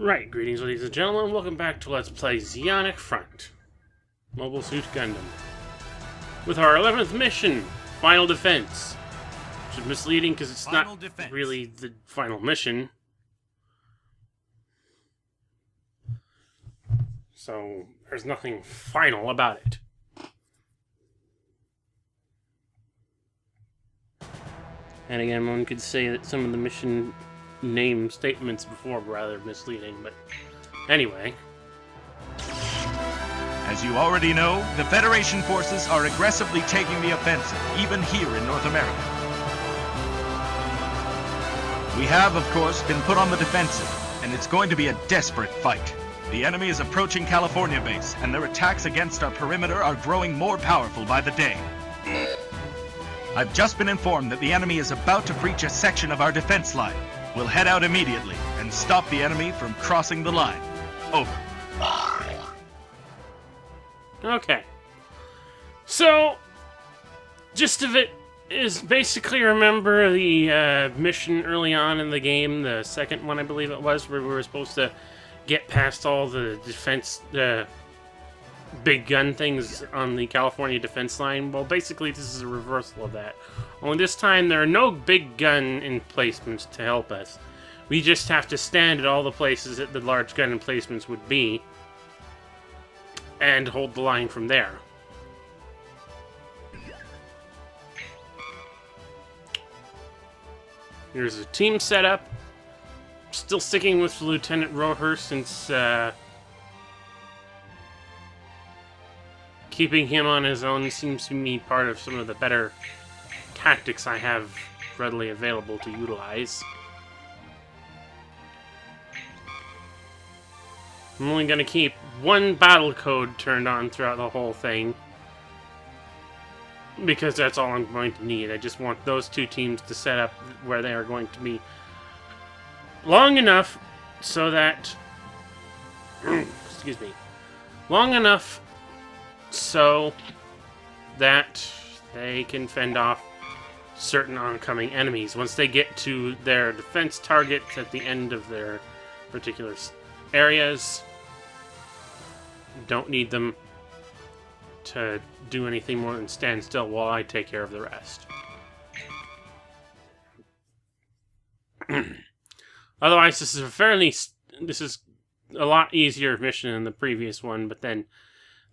Right, greetings ladies and gentlemen, welcome back to Let's Play Zeonic Front Mobile Suit Gundam. With our 11th mission, Final Defense. Which is misleading because it's not really the final mission. So, there's nothing final about it. And again, one could say that some of the mission name statements before were rather misleading, but anyway. As you already know, the Federation forces are aggressively taking the offensive, even here in North America. We have, of course, been put on the defensive, and it's going to be a desperate fight. The enemy is approaching California base, and their attacks against our perimeter are growing more powerful by the day. I've just been informed that the enemy is about to breach a section of our defense line. We'll head out immediately and stop the enemy from crossing the line. Over. Okay. So, gist of it is basically remember the mission early on in the game, the second one I believe it was, where we were supposed to get past all the defense, big gun things on the California defense line. Well, basically this is a reversal of that. Only this time there are no big gun emplacements to help us. We just have to stand at all the places that the large gun emplacements would be and hold the line from there. Here's a team setup. Still sticking with Lieutenant Roher since keeping him on his own seems to be part of some of the better tactics I have readily available to utilize. I'm only going to keep one battle code turned on throughout the whole thing, because that's all I'm going to need. I just want those two teams to set up where they are going to be long enough so that excuse me, long enough so that they can fend off certain oncoming enemies. Once they get to their defense targets at the end of their particular areas, don't need them to do anything more than stand still while I take care of the rest. Otherwise, this is a lot easier mission than the previous one, but then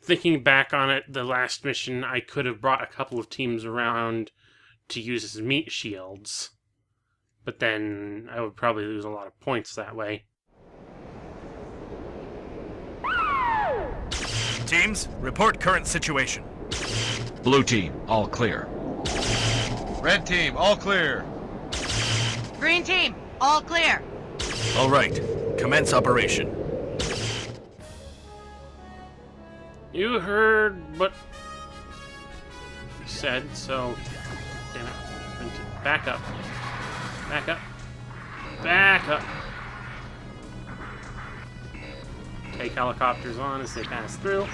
thinking back on it, the last mission I could have brought a couple of teams around to use as meat shields, but then I would probably lose a lot of points that way. Teams, report current situation. Blue team, all clear. Red team, all clear. Green team, all clear. All right, commence operation. You heard what he said, so damn it. Back up. Back up. Back up. Take helicopters on as they pass through.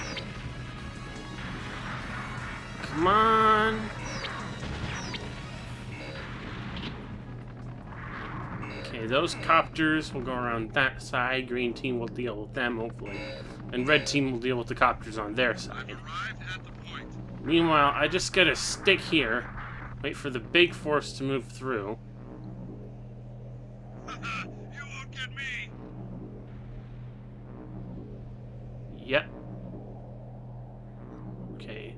Come on. Okay, those copters will go around that side. Green team will deal with them, hopefully. And red team will deal with the copters on their side. Meanwhile, I just gotta stick here, wait for the big force to move through. You won't get me. Yep. Okay.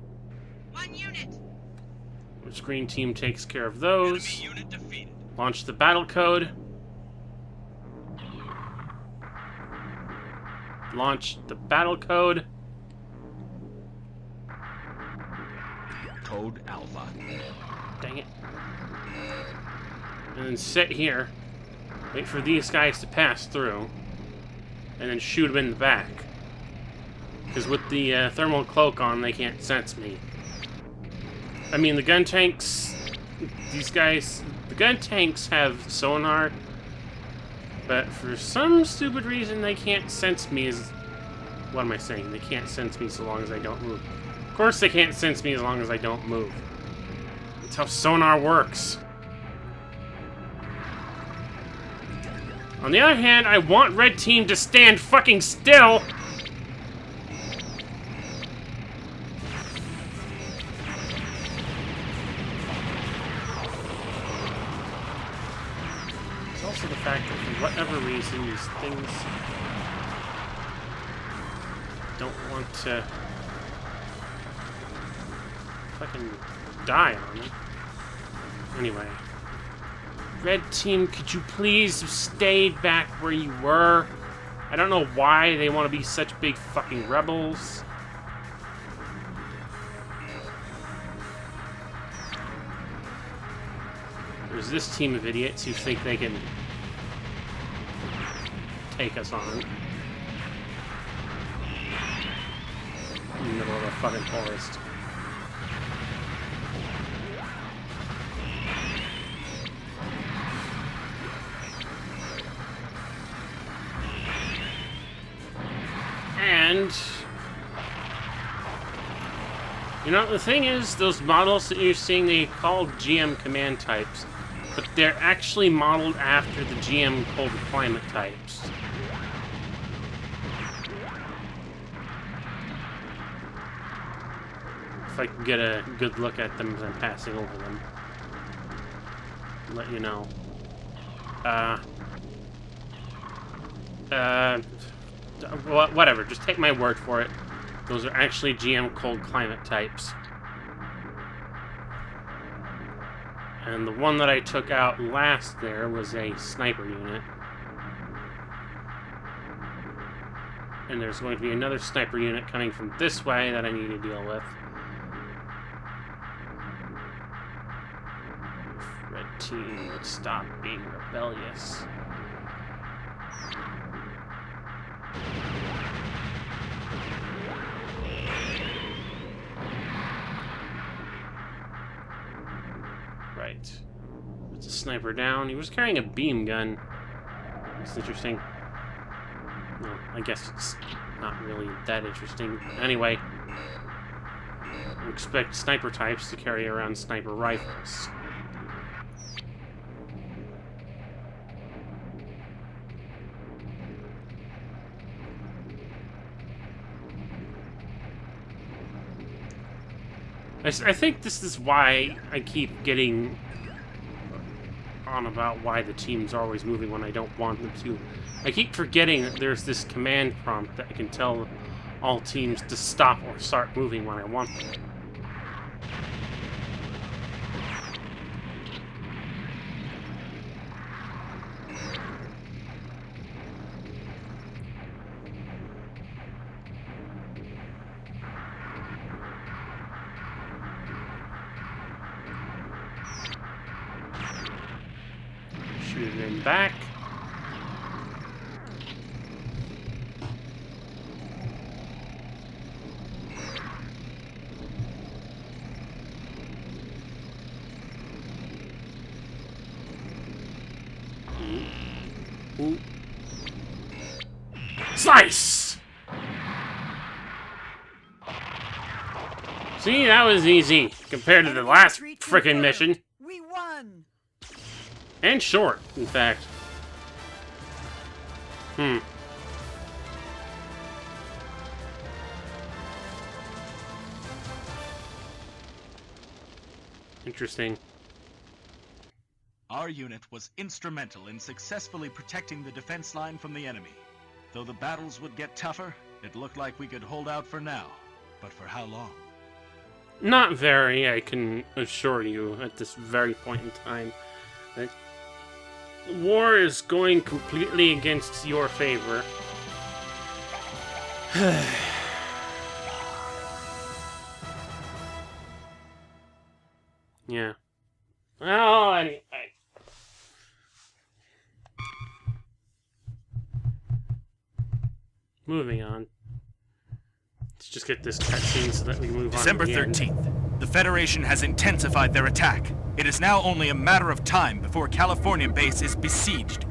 One unit. Which green team takes care of those. Enemy unit defeated. Launch the battle code. Launch the battle code. Code Alpha. Dang it. And then sit here. Wait for these guys to pass through. And then shoot them in the back. Because with the thermal cloak on, they can't sense me. I mean, the gun tanks... These guys... The gun tanks have sonar. But for some stupid reason, they can't sense me as... What am I saying? They can't sense me so long as I don't move. Of course they can't sense me as long as I don't move. That's how sonar works. On the other hand, I want Red Team to stand fucking still. It's also the fact that for whatever reason, these things don't want to fucking die on it. Anyway. Red Team, could you please have stayed back where you were? I don't know why they want to be such big fucking rebels. There's this team of idiots who think they can take us on. In the middle of a fucking forest. And, you know, the thing is, those models that you're seeing, they call GM command types, but they're actually modeled after the GM cold climate types. If I can get a good look at them as I'm passing over them, let you know. Whatever, just take my word for it. Those are actually GM cold climate types. And the one that I took out last there was a sniper unit. And there's going to be another sniper unit coming from this way that I need to deal with. If Red Team would stop being rebellious. Right. It's a sniper down. He was carrying a beam gun. That's interesting. No, I guess it's not really that interesting. Anyway, we expect sniper types to carry around sniper rifles. I think this is why I keep getting on about why the teams are always moving when I don't want them to. I keep forgetting that there's this command prompt that I can tell all teams to stop or start moving when I want them. Shoot him back. Ooh. Slice! See, that was easy compared to the last frickin' mission. We won. And short, in fact. Interesting. Our unit was instrumental in successfully protecting the defense line from the enemy. Though the battles would get tougher, it looked like we could hold out for now. But for how long? Not very, I can assure you, at this very point in time. That the war is going completely against your favor. Yeah. Well, anyway. Moving on. Let's just get this cutscene so that we move on. December to the end. 13th. The Federation has intensified their attack. It is now only a matter of time before California base is besieged.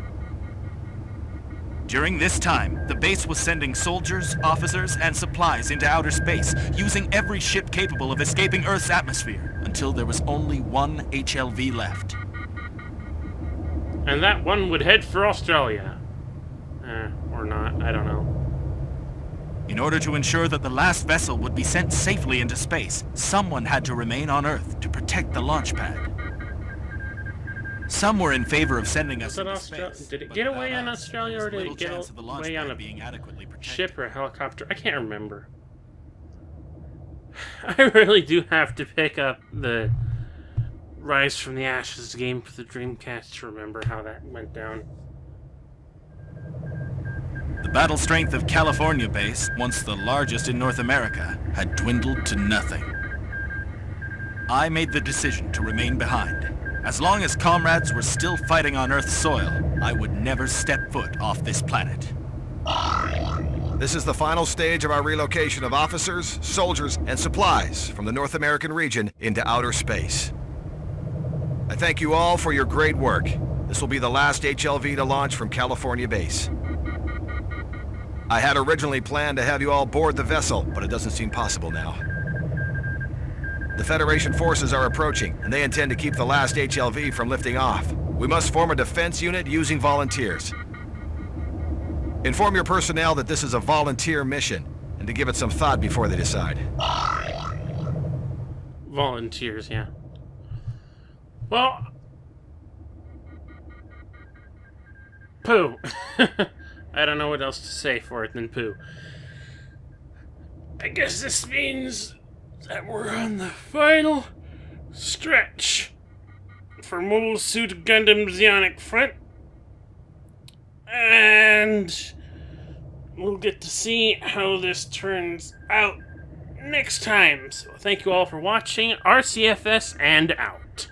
During this time, the base was sending soldiers, officers, and supplies into outer space, using every ship capable of escaping Earth's atmosphere, until there was only one HLV left. And that one would head for Australia. Or not. I don't know. In order to ensure that the last vessel would be sent safely into space, someone had to remain on Earth to protect the launch pad. Some were in favor of sending us into space. Did it but get without away in us, Australia, there or was did little it get chance of the launch away on pad a being adequately protected. ship or a helicopter? I can't remember. I really do have to pick up the Rise from the Ashes game for the Dreamcast to remember how that went down. The battle strength of California base, once the largest in North America, had dwindled to nothing. I made the decision to remain behind. As long as comrades were still fighting on Earth's soil, I would never step foot off this planet. This is the final stage of our relocation of officers, soldiers, and supplies from the North American region into outer space. I thank you all for your great work. This will be the last HLV to launch from California base. I had originally planned to have you all board the vessel, but it doesn't seem possible now. The Federation forces are approaching, and they intend to keep the last HLV from lifting off. We must form a defense unit using volunteers. Inform your personnel that this is a volunteer mission, and to give it some thought before they decide. Volunteers, yeah. Well... Pooh. I don't know what else to say for it than poo. I guess this means that we're on the final stretch for Mobile Suit Gundam Zeonic front. And we'll get to see how this turns out next time. So thank you all for watching. RCFS and out.